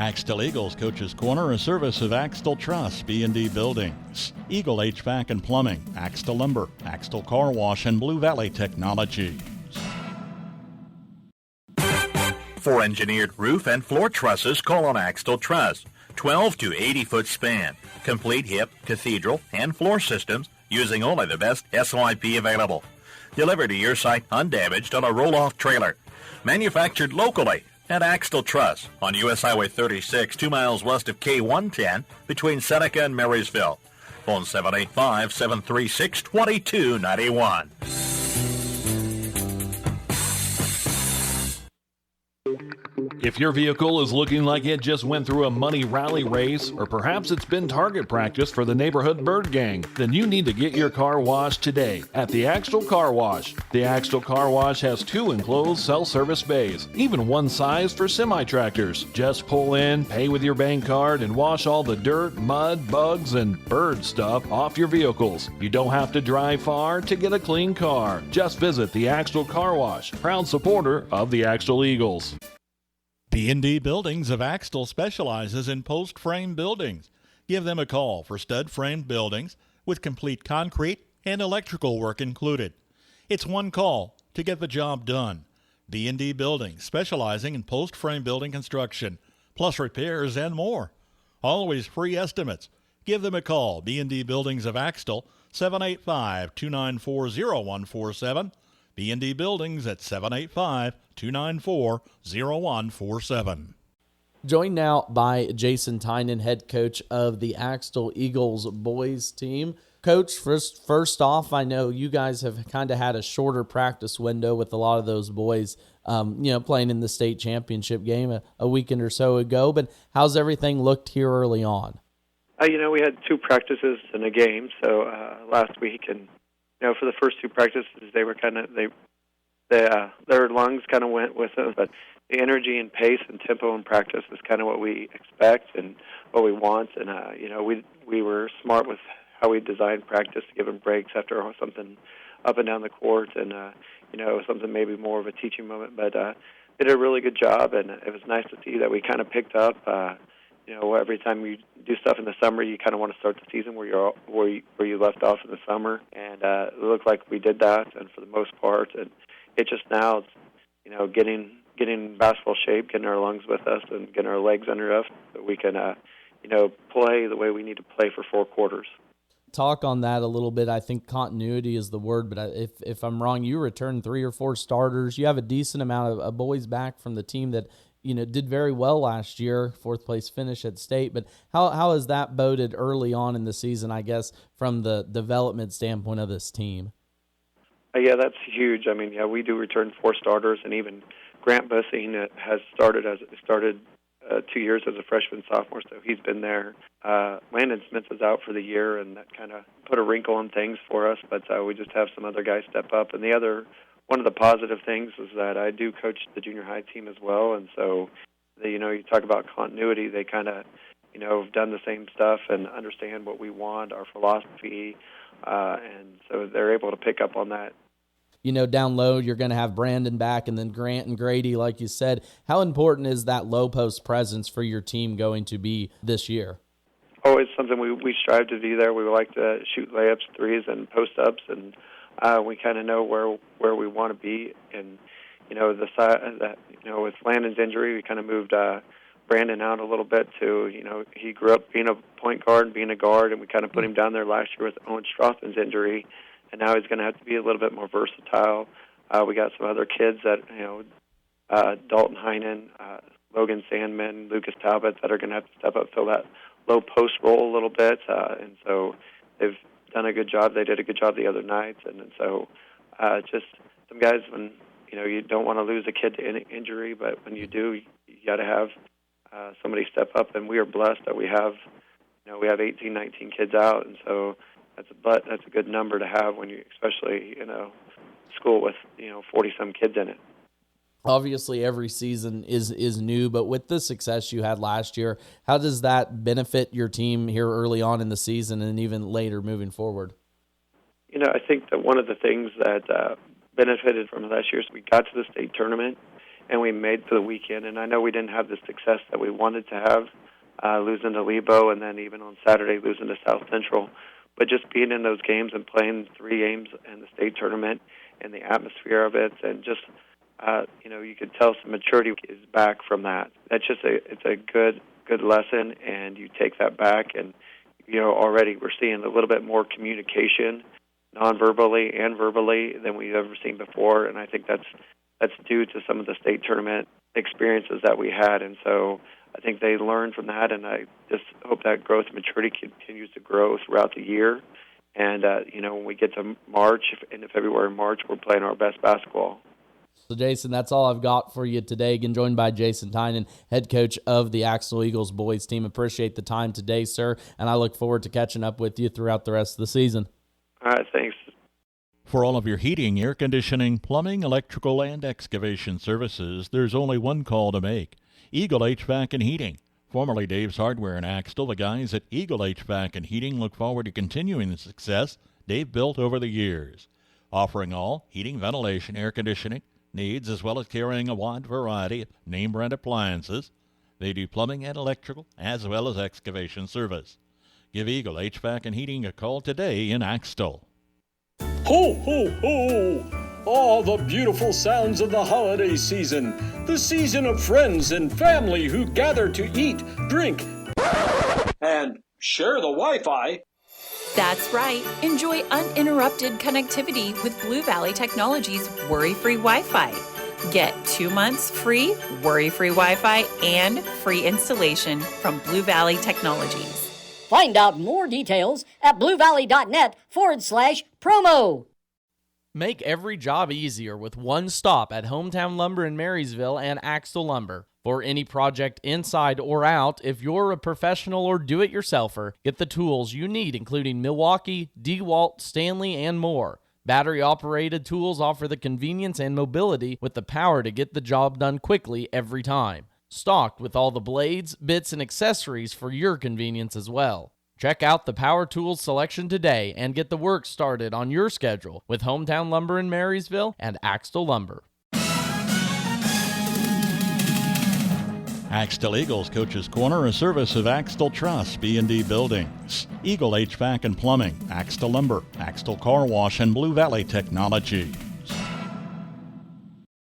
Axtell Eagles Coach's Corner, a service of Axtell Trust, B&D Buildings, Eagle HVAC and Plumbing, Axtell Lumber, Axtell Car Wash, and Blue Valley Technology. For engineered roof and floor trusses, call on Axtell Trust. 12 to 80-foot span, complete hip, cathedral, and floor systems using only the best SYP available. Delivered to your site undamaged on a roll-off trailer. Manufactured locally at Axtell Truss on U.S. Highway 36, 2 miles west of K110 between Seneca and Marysville. Phone 785-736-2291. If your vehicle is looking like it just went through a money rally race, or perhaps it's been target practice for the neighborhood bird gang, then you need to get your car washed today at the Axtell Car Wash. The Axtell Car Wash has 2 enclosed self-service bays, even one size for semi-tractors. Just pull in, pay with your bank card, and wash all the dirt, mud, bugs, and bird stuff off your vehicles. You don't have to drive far to get a clean car. Just visit the Axtell Car Wash, proud supporter of the Axtell Eagles. B&D Buildings of Axtell specializes in post-frame buildings. Give them a call for stud-frame buildings with complete concrete and electrical work included. It's one call to get the job done. B&D Buildings, specializing in post-frame building construction, plus repairs and more. Always free estimates. Give them a call. B&D Buildings of Axtell, 785-294-0147. B&D Buildings at 785-294-0147. Joined now by Jason Tynan, head coach of the Axtell Eagles boys team. Coach, first off, I know you guys have kind of had a shorter practice window with a lot of those boys, playing in the state championship game a weekend or so ago. But how's everything looked here early on? We had 2 practices and a game, so last week, and for the first 2 practices, they were their lungs kind of went with it, but the energy and pace and tempo in practice is kind of what we expect and what we want. And we were smart with how we designed practice to give them breaks after something up and down the court, and something maybe more of a teaching moment. But they did a really good job, and it was nice to see that we kind of picked up. Every time you do stuff in the summer, you kind of want to start the season where you left off in the summer, and it looked like we did that, and for the most part, and it just now, getting in basketball shape, getting our lungs with us, and getting our legs under us, so we can, play the way we need to play for 4 quarters. Talk on that a little bit. I think continuity is the word, but if I'm wrong, you returned 3 or 4 starters. You have a decent amount of boys back from the team that did very well last year, 4th place finish at state. But how has that boded early on in the season, I guess, from the development standpoint of this team? Yeah, that's huge. We do return 4 starters, and even Grant Bussing has started 2 years as a freshman, sophomore, so he's been there. Landon Smith is out for the year, and that kind of put a wrinkle in things for us, but we just have some other guys step up. And one of the positive things is that I do coach the junior high team as well, and so you talk about continuity. They kind of have done the same stuff and understand what we want, our philosophy, and so they're able to pick up on that. Down low, you're going to have Brandon back, and then Grant and Grady, like you said. How important is that low post presence for your team going to be this year? Oh, it's something we strive to do there. We like to shoot layups, threes, and post-ups, and we kind of know where we want to be. And, the side that, with Landon's injury, we kind of moved Brandon out a little bit to, he grew up being a point guard and being a guard, and we kind of put him down there last year with Owen Strothan's injury. And now he's going to have to be a little bit more versatile. We got some other kids that, Dalton Heinen, Logan Sandman, Lucas Talbot, that are going to have to step up, fill that low post role a little bit. And so they've done a good job. They did a good job the other night. And so just some guys, when, you don't want to lose a kid to injury, but when you do, you got to have somebody step up. And we are blessed that we have 18, 19 kids out. And so that's a good number to have when you, especially school with 40-some kids in it. Obviously, every season is new, but with the success you had last year, how does that benefit your team here early on in the season and even later moving forward? I think that one of the things that benefited from last year is we got to the state tournament, and we made for the weekend. And I know we didn't have the success that we wanted to have, losing to Lebo, and then even on Saturday losing to South Central. But just being in those games and playing 3 games in the state tournament and the atmosphere of it, and just you could tell some maturity is back from that. That's just it's a good lesson, and you take that back, and already we're seeing a little bit more communication, non-verbally and verbally, than we've ever seen before, and I think that's due to some of the state tournament experiences that we had, and so I think they learned from that, and I just hope that growth and maturity continues to grow throughout the year. And, when we get to March, into February and March, we're playing our best basketball. So, Jason, that's all I've got for you today. Again, joined by Jason Tynan, head coach of the Axtell Eagles boys team. Appreciate the time today, sir, and I look forward to catching up with you throughout the rest of the season. All right, thanks. For all of your heating, air conditioning, plumbing, electrical, and excavation services, there's only one call to make. Eagle HVAC and Heating. Formerly Dave's Hardware in Axtell, the guys at Eagle HVAC and Heating look forward to continuing the success they've built over the years, offering all heating, ventilation, air conditioning needs, as well as carrying a wide variety of name-brand appliances. They do plumbing and electrical, as well as excavation service. Give Eagle HVAC and Heating a call today in Axtell. Ho, ho, ho! All the beautiful sounds of the holiday season. The season of friends and family who gather to eat, drink, and share the Wi-Fi. That's right. Enjoy uninterrupted connectivity with Blue Valley Technologies worry-free Wi-Fi. Get 2 months free worry-free Wi-Fi and free installation from Blue Valley Technologies. Find out more details at bluevalley.net/promo. Make every job easier with one stop at Hometown Lumber in Marysville and Axtell Lumber. For any project inside or out, if you're a professional or do-it-yourselfer, get the tools you need, including Milwaukee, DeWalt, Stanley, and more. Battery-operated tools offer the convenience and mobility with the power to get the job done quickly every time. Stocked with all the blades, bits, and accessories for your convenience as well. Check out the power tools selection today and get the work started on your schedule with Hometown Lumber in Marysville and Axtell Lumber. Axtell Eagles Coach's Corner, a service of Axtell Trust, B&D Buildings, Eagle HVAC and Plumbing, Axtell Lumber, Axtell Car Wash, and Blue Valley Technology.